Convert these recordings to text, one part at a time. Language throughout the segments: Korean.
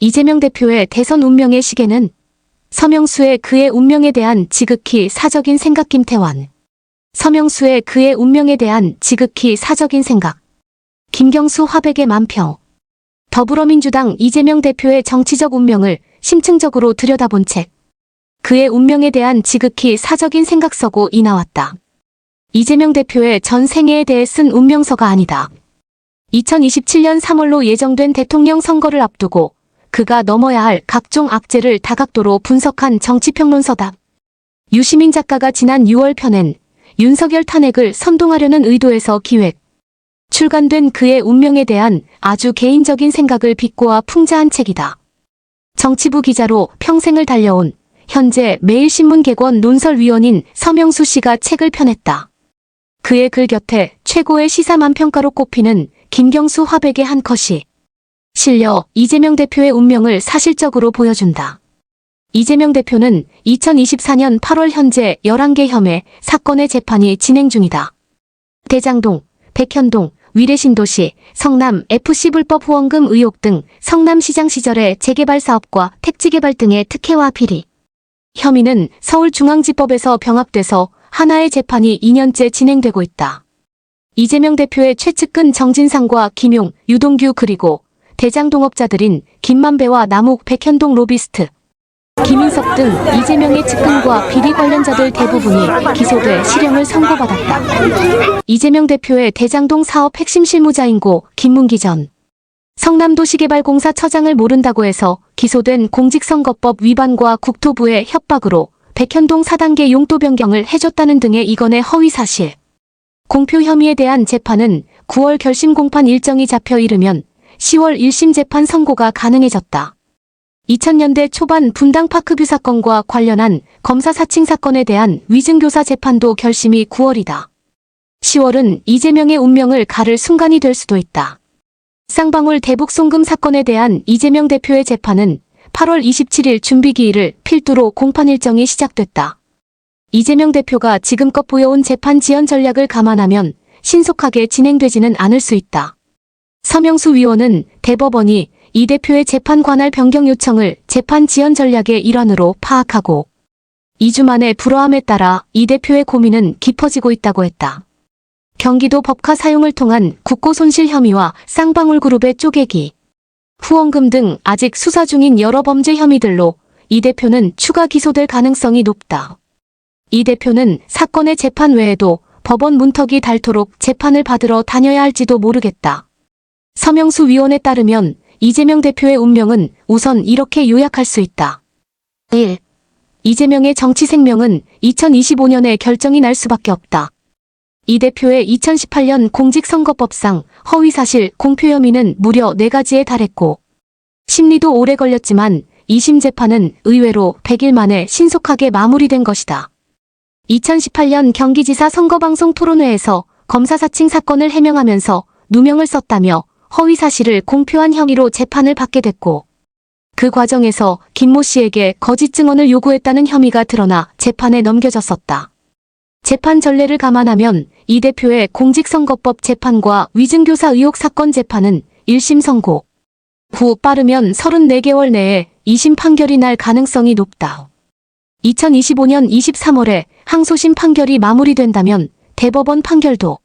이재명 대표의 대선 운명의 시계는 서명수의 그의 운명에 대한 지극히 사적인 생각. 김태환. 서명수의 그의 운명에 대한 지극히 사적인 생각. 김경수 화백의 만평. 더불어민주당 이재명 대표의 정치적 운명을 심층적으로 들여다본 책. 그의 운명에 대한 지극히 사적인 생각 서고이 나왔다. 이재명 대표의 전 생애에 대해 쓴 운명서가 아니다. 2027년 3월로 예정된 대통령 선거를 앞두고 그가 넘어야 할 각종 악재를 다각도로 분석한 정치평론서다. 유시민 작가가 지난 6월 펴낸 윤석열 탄핵을 선동하려는 의도에서 기획, 출간된 그의 운명에 대한 아주 개인적인 생각을 비꼬아 풍자한 책이다. 정치부 기자로 평생을 달려온 현재 매일신문 객원 논설위원인 서명수 씨가 책을 펴냈다. 그의 글 곁에 최고의 시사만 평가로 꼽히는 김경수 화백의 한 컷이 실려 이재명 대표의 운명을 사실적으로 보여준다. 이재명 대표는 2024년 8월 현재 11개 혐의 사건의 재판이 진행 중이다. 대장동, 백현동, 위례신도시, 성남 FC 불법 후원금 의혹 등 성남시장 시절의 재개발 사업과 택지개발 등의 특혜와 비리. 혐의는 서울중앙지법에서 병합돼서 하나의 재판이 2년째 진행되고 있다. 이재명 대표의 최측근 정진상과 김용, 유동규 그리고 대장동업자들인 김만배와 남욱, 백현동 로비스트, 김인석 등 이재명의 측근과 비리 관련자들 대부분이 기소돼 실형을 선고받았다. 이재명 대표의 대장동 사업 핵심 실무자인 고 김문기 전 성남도시개발공사 처장을 모른다고 해서 기소된 공직선거법 위반과 국토부의 협박으로 백현동 4단계 용도 변경을 해줬다는 등의 이건의 허위사실, 공표 혐의에 대한 재판은 9월 결심 공판 일정이 잡혀 이르면 10월 1심 재판 선고가 가능해졌다. 2000년대 초반 분당 파크뷰 사건과 관련한 검사 사칭 사건에 대한 위증교사 재판도 결심이 9월이다. 10월은 이재명의 운명을 가를 순간이 될 수도 있다. 쌍방울 대북 송금 사건에 대한 이재명 대표의 재판은 8월 27일 준비기일을 필두로 공판 일정이 시작됐다. 이재명 대표가 지금껏 보여온 재판 지연 전략을 감안하면 신속하게 진행되지는 않을 수 있다. 서명수 위원은 대법원이 이 대표의 재판 관할 변경 요청을 재판 지연 전략의 일환으로 파악하고 2주 만에 불허함에 따라 이 대표의 고민은 깊어지고 있다고 했다. 경기도 법카 사용을 통한 국고 손실 혐의와 쌍방울 그룹의 쪼개기, 후원금 등 아직 수사 중인 여러 범죄 혐의들로 이 대표는 추가 기소될 가능성이 높다. 이 대표는 사건의 재판 외에도 법원 문턱이 닳도록 재판을 받으러 다녀야 할지도 모르겠다. 서명수 위원에 따르면 이재명 대표의 운명은 우선 이렇게 요약할 수 있다. 1. 이재명의 정치 생명은 2025년에 결정이 날 수밖에 없다. 이 대표의 2018년 공직선거법상 허위사실 공표 혐의는 무려 4가지에 달했고 심리도 오래 걸렸지만 2심 재판은 의외로 100일 만에 신속하게 마무리된 것이다. 2018년 경기지사 선거방송 토론회에서 검사 사칭 사건을 해명하면서 누명을 썼다며 허위사실을 공표한 혐의로 재판을 받게 됐고 그 과정에서 김모 씨에게 거짓 증언을 요구했다는 혐의가 드러나 재판에 넘겨졌었다. 재판 전례를 감안하면 이 대표의 공직선거법 재판과 위증교사 의혹 사건 재판은 1심 선고 후 빠르면 34개월 내에 2심 판결이 날 가능성이 높다. 2025년 23월에 항소심 판결이 마무리된다면 대법원 판결도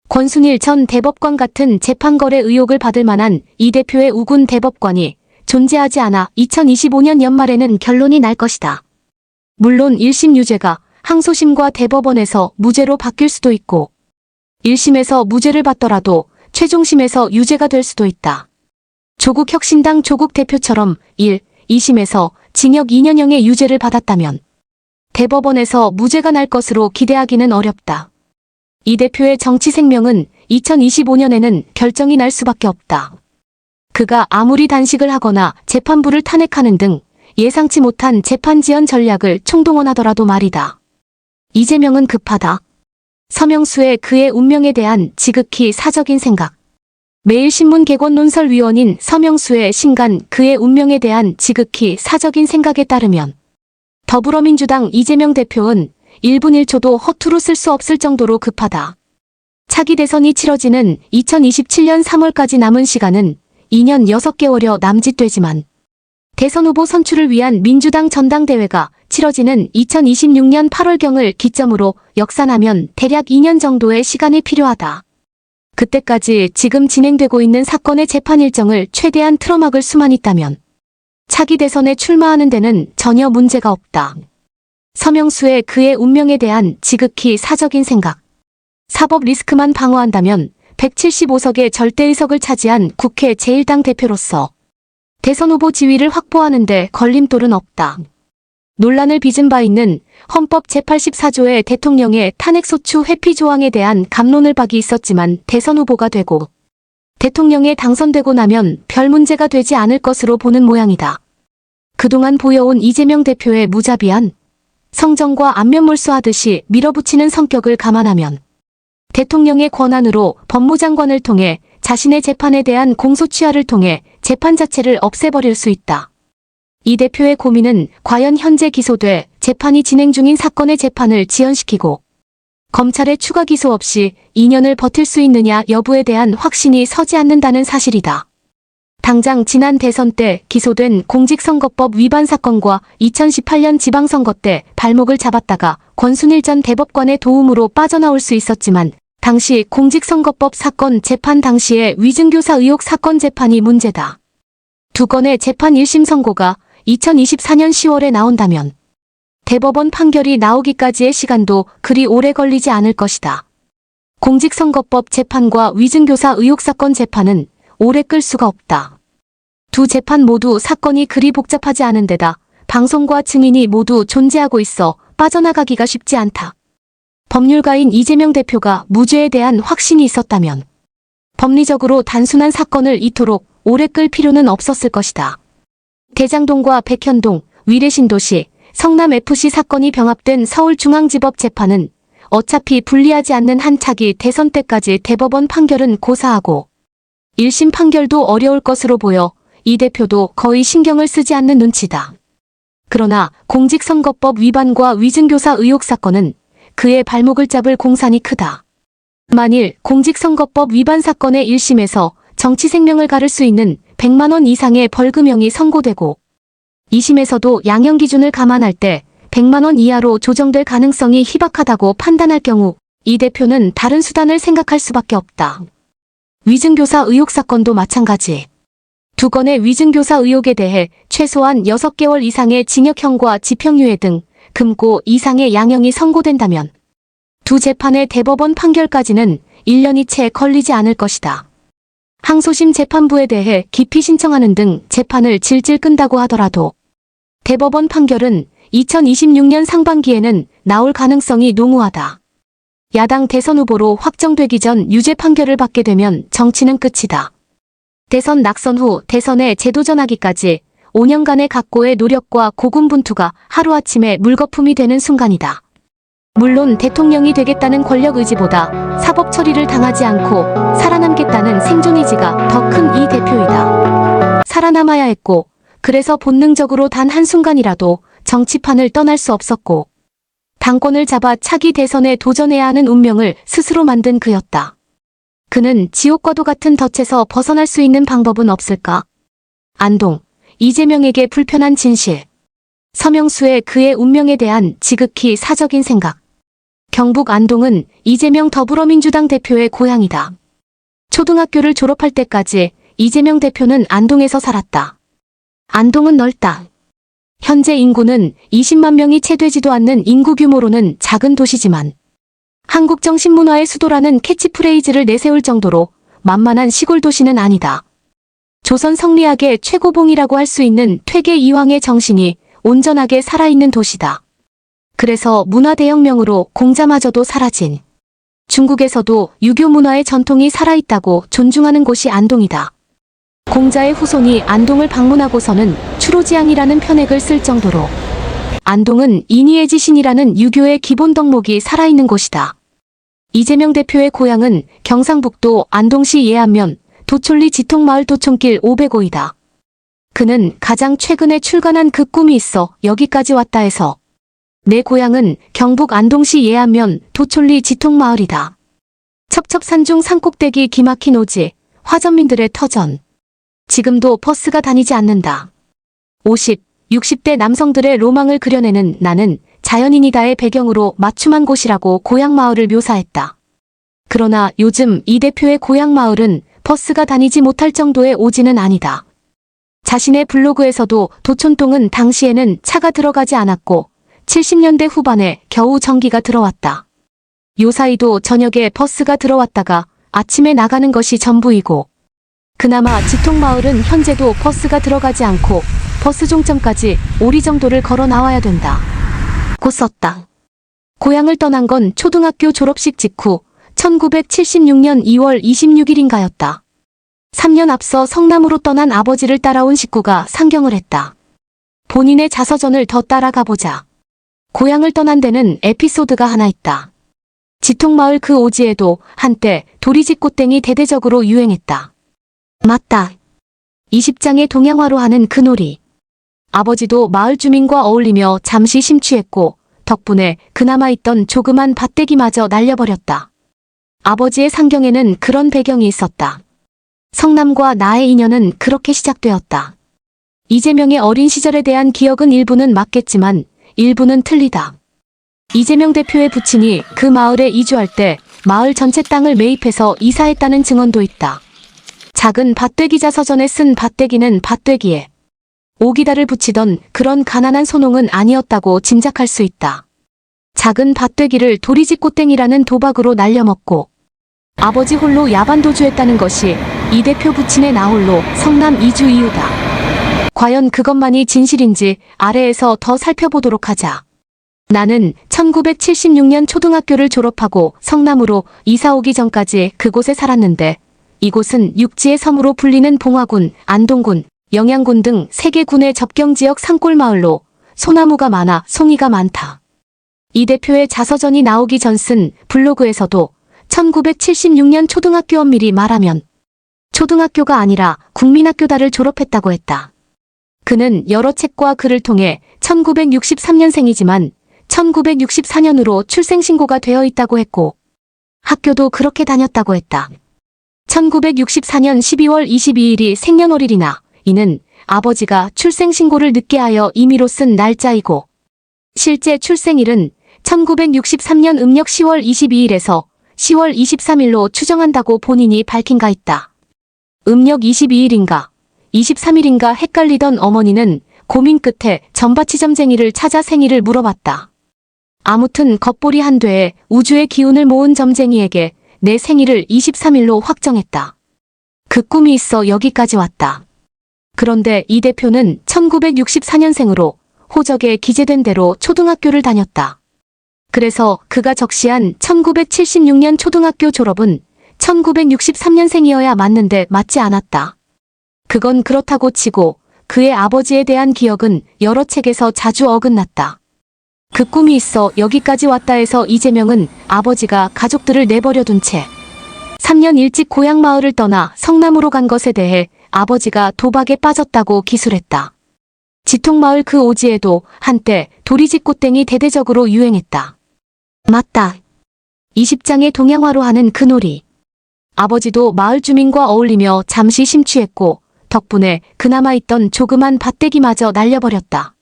권순일 전 대법관 같은 재판거래 의혹을 받을 만한 이 대표의 우군 대법관이 존재하지 않아 2025년 연말에는 결론이 날 것이다. 물론 1심 유죄가 항소심과 대법원에서 무죄로 바뀔 수도 있고 1심에서 무죄를 받더라도 최종심에서 유죄가 될 수도 있다. 조국혁신당 조국 대표처럼 1, 2심에서 징역 2년형의 유죄를 받았다면 대법원에서 무죄가 날 것으로 기대하기는 어렵다. 이 대표의 정치 생명은 2025년에는 결정이 날 수밖에 없다. 그가 아무리 단식을 하거나 재판부를 탄핵하는 등 예상치 못한 재판 지연 전략을 총동원하더라도 말이다. 이재명은 급하다. 서명수의 그의 운명에 대한 지극히 사적인 생각. 매일신문 객원 논설위원인 서명수의 신간 그의 운명에 대한 지극히 사적인 생각에 따르면 더불어민주당 이재명 대표는 1분 1초도 허투루 쓸 수 없을 정도로 급하다. 차기 대선이 치러지는 2027년 3월까지 남은 시간은 2년 6개월여 남짓되지만 대선 후보 선출을 위한 민주당 전당대회가 치러지는 2026년 8월경을 기점으로 역산하면 대략 2년 정도의 시간이 필요하다. 그때까지 지금 진행되고 있는 사건의 재판 일정을 최대한 틀어막을 수만 있다면 차기 대선에 출마하는 데는 전혀 문제가 없다. 서명수의 그의 운명에 대한 지극히 사적인 생각. 사법 리스크만 방어한다면 175석의 절대의석을 차지한 국회 제1당 대표로서 대선 후보 지위를 확보하는 데 걸림돌은 없다. 논란을 빚은 바 있는 헌법 제84조의 대통령의 탄핵소추 회피 조항에 대한 갑론을 박이 있었지만 대선 후보가 되고 대통령에 당선되고 나면 별 문제가 되지 않을 것으로 보는 모양이다. 그동안 보여온 이재명 대표의 무자비한 성정과 안면몰수하듯이 밀어붙이는 성격을 감안하면 대통령의 권한으로 법무장관을 통해 자신의 재판에 대한 공소취하를 통해 재판 자체를 없애버릴 수 있다. 이 대표의 고민은 과연 현재 기소돼 재판이 진행 중인 사건의 재판을 지연시키고 검찰의 추가 기소 없이 2년을 버틸 수 있느냐 여부에 대한 확신이 서지 않는다는 사실이다. 당장 지난 대선 때 기소된 공직선거법 위반 사건과 2018년 지방선거 때 발목을 잡았다가 권순일 전 대법관의 도움으로 빠져나올 수 있었지만 당시 공직선거법 사건 재판 당시의 위증교사 의혹 사건 재판이 문제다. 두 건의 재판 1심 선고가 2024년 10월에 나온다면 대법원 판결이 나오기까지의 시간도 그리 오래 걸리지 않을 것이다. 공직선거법 재판과 위증교사 의혹 사건 재판은 오래 끌 수가 없다. 두 재판 모두 사건이 그리 복잡하지 않은 데다 방송과 증인이 모두 존재하고 있어 빠져나가기가 쉽지 않다. 법률가인 이재명 대표가 무죄에 대한 확신이 있었다면 법리적으로 단순한 사건을 이토록 오래 끌 필요는 없었을 것이다. 대장동과 백현동, 위례신도시, 성남FC 사건이 병합된 서울중앙지법 재판은 어차피 불리하지 않는 한 차기 대선 때까지 대법원 판결은 고사하고 1심 판결도 어려울 것으로 보여 이 대표도 거의 신경을 쓰지 않는 눈치다. 그러나 공직선거법 위반과 위증교사 의혹 사건은 그의 발목을 잡을 공산이 크다. 만일 공직선거법 위반 사건의 1심에서 정치 생명을 가를 수 있는 100만 원 이상의 벌금형이 선고되고 2심에서도 양형 기준을 감안할 때 100만 원 이하로 조정될 가능성이 희박하다고 판단할 경우 이 대표는 다른 수단을 생각할 수밖에 없다. 위증교사 의혹 사건도 마찬가지. 두 건의 위증교사 의혹에 대해 최소한 6개월 이상의 징역형과 집행유예 등 금고 이상의 양형이 선고된다면 두 재판의 대법원 판결까지는 1년이 채 걸리지 않을 것이다. 항소심 재판부에 대해 기피 신청하는 등 재판을 질질 끈다고 하더라도 대법원 판결은 2026년 상반기에는 나올 가능성이 농후하다. 야당 대선 후보로 확정되기 전 유죄 판결을 받게 되면 정치는 끝이다. 대선 낙선 후 대선에 재도전하기까지 5년간의 각고의 노력과 고군분투가 하루아침에 물거품이 되는 순간이다. 물론 대통령이 되겠다는 권력 의지보다 사법 처리를 당하지 않고 살아남겠다는 생존 의지가 더 큰 이 대표이다. 살아남아야 했고 그래서 본능적으로 단 한순간이라도 정치판을 떠날 수 없었고 당권을 잡아 차기 대선에 도전해야 하는 운명을 스스로 만든 그였다. 그는 지옥과도 같은 덫에서 벗어날 수 있는 방법은 없을까? 안동, 이재명에게 불편한 진실. 서명수의 그의 운명에 대한 지극히 사적인 생각. 경북 안동은 이재명 더불어민주당 대표의 고향이다. 초등학교를 졸업할 때까지 이재명 대표는 안동에서 살았다. 안동은 넓다. 현재 인구는 20만 명이 채 되지도 않는 인구 규모로는 작은 도시지만 한국정신문화의 수도라는 캐치프레이즈를 내세울 정도로 만만한 시골 도시는 아니다. 조선 성리학의 최고봉이라고 할 수 있는 퇴계 이황의 정신이 온전하게 살아있는 도시다. 그래서 문화대혁명으로 공자마저도 사라진 중국에서도 유교 문화의 전통이 살아있다고 존중하는 곳이 안동이다. 공자의 후손이 안동을 방문하고서는 추로지향이라는 편액을 쓸 정도로 안동은 인의의 지신이라는 유교의 기본 덕목이 살아있는 곳이다. 이재명 대표의 고향은 경상북도 안동시 예안면 도촐리 지통마을 도촌길 505이다. 그는 가장 최근에 출간한 그 꿈이 있어 여기까지 왔다 해서 내 고향은 경북 안동시 예안면 도촐리 지통마을이다. 첩첩산중 산꼭대기 기막힌 오지, 화전민들의 터전. 지금도 버스가 다니지 않는다. 50, 60대 남성들의 로망을 그려내는 나는 자연인이다의 배경으로 맞춤한 곳이라고 고향 마을을 묘사했다. 그러나 요즘 이 대표의 고향 마을은 버스가 다니지 못할 정도의 오지는 아니다. 자신의 블로그에서도 도촌동은 당시에는 차가 들어가지 않았고 70년대 후반에 겨우 전기가 들어왔다. 요사이도 저녁에 버스가 들어왔다가 아침에 나가는 것이 전부이고 그나마 지통마을은 현재도 버스가 들어가지 않고 버스 종점까지 오리 정도를 걸어 나와야 된다. 고 썼다. 고향을 떠난 건 초등학교 졸업식 직후 1976년 2월 26일인가였다. 3년 앞서 성남으로 떠난 아버지를 따라온 식구가 상경을 했다. 본인의 자서전을 더 따라가보자. 고향을 떠난 데는 에피소드가 하나 있다. 지통마을 그 오지에도 한때 도리지 꽃땡이 대대적으로 유행했다. 맞다. 20장의 동양화로 하는 그 놀이. 아버지도 마을 주민과 어울리며 잠시 심취했고 덕분에 그나마 있던 조그만 밭대기마저 날려버렸다. 아버지의 상경에는 그런 배경이 있었다. 성남과 나의 인연은 그렇게 시작되었다. 이재명의 어린 시절에 대한 기억은 일부는 맞겠지만 일부는 틀리다. 이재명 대표의 부친이 그 마을에 이주할 때 마을 전체 땅을 매입해서 이사했다는 증언도 있다. 작은 밭대기 자서전에 쓴 밭대기는 밭대기에 오기다를 붙이던 그런 가난한 소농은 아니었다고 짐작할 수 있다. 작은 밭대기를 도리지 꽃땡이라는 도박으로 날려먹고 아버지 홀로 야반도주했다는 것이 이 대표 부친의 나홀로 성남 이주 이유다. 과연 그것만이 진실인지 아래에서 더 살펴보도록 하자. 나는 1976년 초등학교를 졸업하고 성남으로 이사 오기 전까지 그곳에 살았는데 이곳은 육지의 섬으로 불리는 봉화군, 안동군, 영양군 등 3개 군의 접경지역 산골마을로 소나무가 많아 송이가 많다. 이 대표의 자서전이 나오기 전 쓴 블로그에서도 1976년 초등학교 엄밀히 말하면 초등학교가 아니라 국민학교다를 졸업했다고 했다. 그는 여러 책과 글을 통해 1963년생이지만 1964년으로 출생신고가 되어 있다고 했고 학교도 그렇게 다녔다고 했다. 1964년 12월 22일이 생년월일이나 이는 아버지가 출생신고를 늦게 하여 임의로 쓴 날짜이고 실제 출생일은 1963년 음력 10월 22일에서 10월 23일로 추정한다고 본인이 밝힌 가 있다. 음력 22일인가 23일인가 헷갈리던 어머니는 고민 끝에 점바치점쟁이를 찾아 생일을 물어봤다. 아무튼 겉보리 한 되에 우주의 기운을 모은 점쟁이에게 내 생일을 23일로 확정했다. 그 꿈이 있어 여기까지 왔다. 그런데 이 대표는 1964년생으로 호적에 기재된 대로 초등학교를 다녔다. 그래서 그가 적시한 1976년 초등학교 졸업은 1963년생이어야 맞는데 맞지 않았다. 그건 그렇다고 치고 그의 아버지에 대한 기억은 여러 책에서 자주 어긋났다. 그 꿈이 있어 여기까지 왔다 해서 이재명은 아버지가 가족들을 내버려둔 채 3년 일찍 고향 마을을 떠나 성남으로 간 것에 대해 아버지가 도박에 빠졌다고 기술했다. 지통마을 그 오지에도 한때 도리지 꽃땡이 대대적으로 유행했다. 맞다. 20장의 동양화로 하는 그 놀이. 아버지도 마을 주민과 어울리며 잠시 심취했고 덕분에 그나마 있던 조그만 밭대기마저 날려버렸다.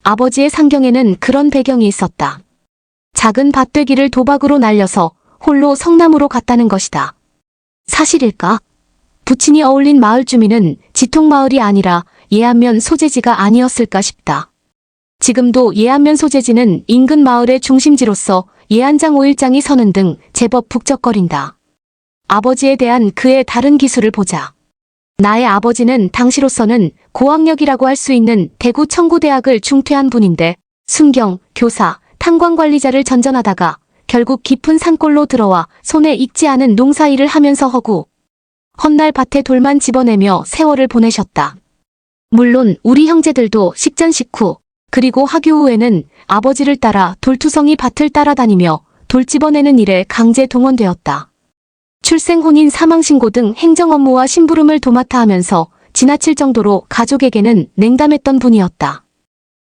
아버지의 상경에는 그런 배경이 있었다. 작은 밭대기를 도박으로 날려서 홀로 성남으로 갔다는 것이다. 사실일까? 부친이 어울린 마을 주민은 지통마을이 아니라 예안면 소재지가 아니었을까 싶다. 지금도 예안면 소재지는 인근 마을의 중심지로서 예안장 5일장이 서는 등 제법 북적거린다. 아버지에 대한 그의 다른 기술을 보자. 나의 아버지는 당시로서는 고학력이라고 할 수 있는 대구 청구대학을 중퇴한 분인데 순경, 교사, 탄광관리자를 전전하다가 결국 깊은 산골로 들어와 손에 익지 않은 농사일을 하면서 허구 헛날 밭에 돌만 집어내며 세월을 보내셨다. 물론 우리 형제들도 식전 식후 그리고 하교 후에는 아버지를 따라 돌투성이 밭을 따라다니며 돌 집어내는 일에 강제 동원되었다. 출생, 혼인, 사망신고 등 행정 업무와 심부름을 도맡아 하면서 지나칠 정도로 가족에게는 냉담했던 분이었다.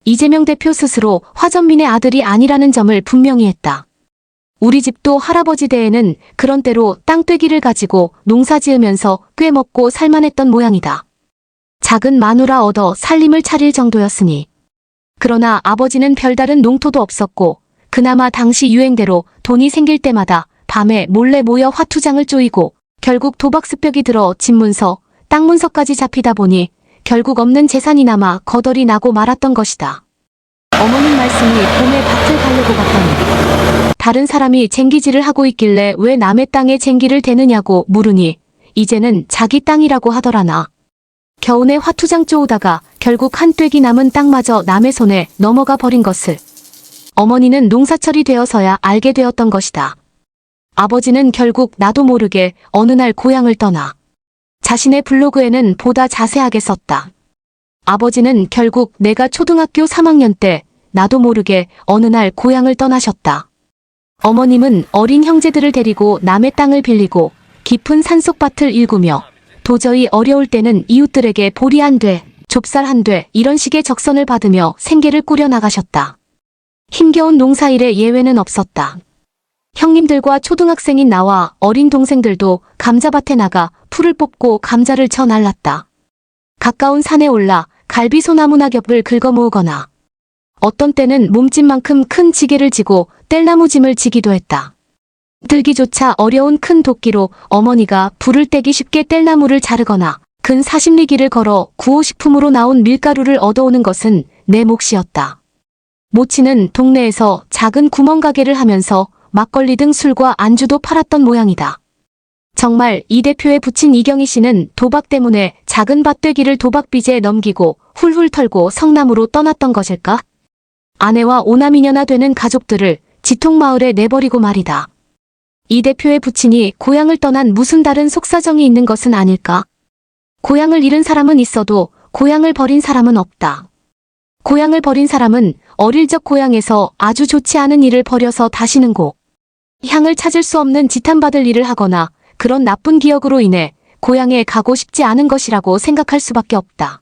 이재명 대표 스스로 화전민의 아들이 아니라는 점을 분명히 했다. 우리 집도 할아버지 대에는 그런 때로 땅떼기를 가지고 농사 지으면서 꽤 먹고 살만했던 모양이다. 작은 마누라 얻어 살림을 차릴 정도였으니. 그러나 아버지는 별다른 농토도 없었고 그나마 당시 유행대로 돈이 생길 때마다 밤에 몰래 모여 화투장을 쪼이고 결국 도박 습벽이 들어 집문서, 땅 문서까지 잡히다 보니 결국 없는 재산이 남아 거덜이 나고 말았던 것이다. 어머님 말씀이 봄에 밭을 가려고 갔더니 다른 사람이 쟁기질을 하고 있길래 왜 남의 땅에 쟁기를 대느냐고 물으니 이제는 자기 땅이라고 하더라나. 겨우내 화투장 쪼우다가 결국 한 뙑이 남은 땅마저 남의 손에 넘어가 버린 것을 어머니는 농사철이 되어서야 알게 되었던 것이다. 아버지는 결국 나도 모르게 어느 날 고향을 떠나 자신의 블로그에는 보다 자세하게 썼다. 아버지는 결국 내가 초등학교 3학년 때 나도 모르게 어느 날 고향을 떠나셨다. 어머님은 어린 형제들을 데리고 남의 땅을 빌리고 깊은 산속밭을 일구며 도저히 어려울 때는 이웃들에게 보리 한 돼, 좁쌀 한 돼 이런 식의 적선을 받으며 생계를 꾸려나가셨다. 힘겨운 농사일에 예외는 없었다. 형님들과 초등학생인 나와 어린 동생들도 감자밭에 나가 풀을 뽑고 감자를 쳐 날랐다. 가까운 산에 올라 갈비 소나무 낙엽을 긁어 모으거나 어떤 때는 몸집만큼 큰 지게를 지고 뗄나무 짐을 지기도 했다. 들기조차 어려운 큰 도끼로 어머니가 불을 떼기 쉽게 뗄나무를 자르거나 근 40리길을 걸어 구호식품으로 나온 밀가루를 얻어오는 것은 내 몫이었다. 모치는 동네에서 작은 구멍가게를 하면서 막걸리 등 술과 안주도 팔았던 모양이다. 정말 이 대표에 붙인 이경희 씨는 도박 때문에 작은 밭되기를 도박빚에 넘기고 훌훌 털고 성남으로 떠났던 것일까? 아내와 오남이녀나 되는 가족들을 지통마을에 내버리고 말이다. 이 대표의 부친이 고향을 떠난 무슨 다른 속사정이 있는 것은 아닐까? 고향을 잃은 사람은 있어도 고향을 버린 사람은 없다. 고향을 버린 사람은 어릴 적 고향에서 아주 좋지 않은 일을 벌여서 다시는 향을 찾을 수 없는 지탄받을 일을 하거나 그런 나쁜 기억으로 인해 고향에 가고 싶지 않은 것이라고 생각할 수밖에 없다.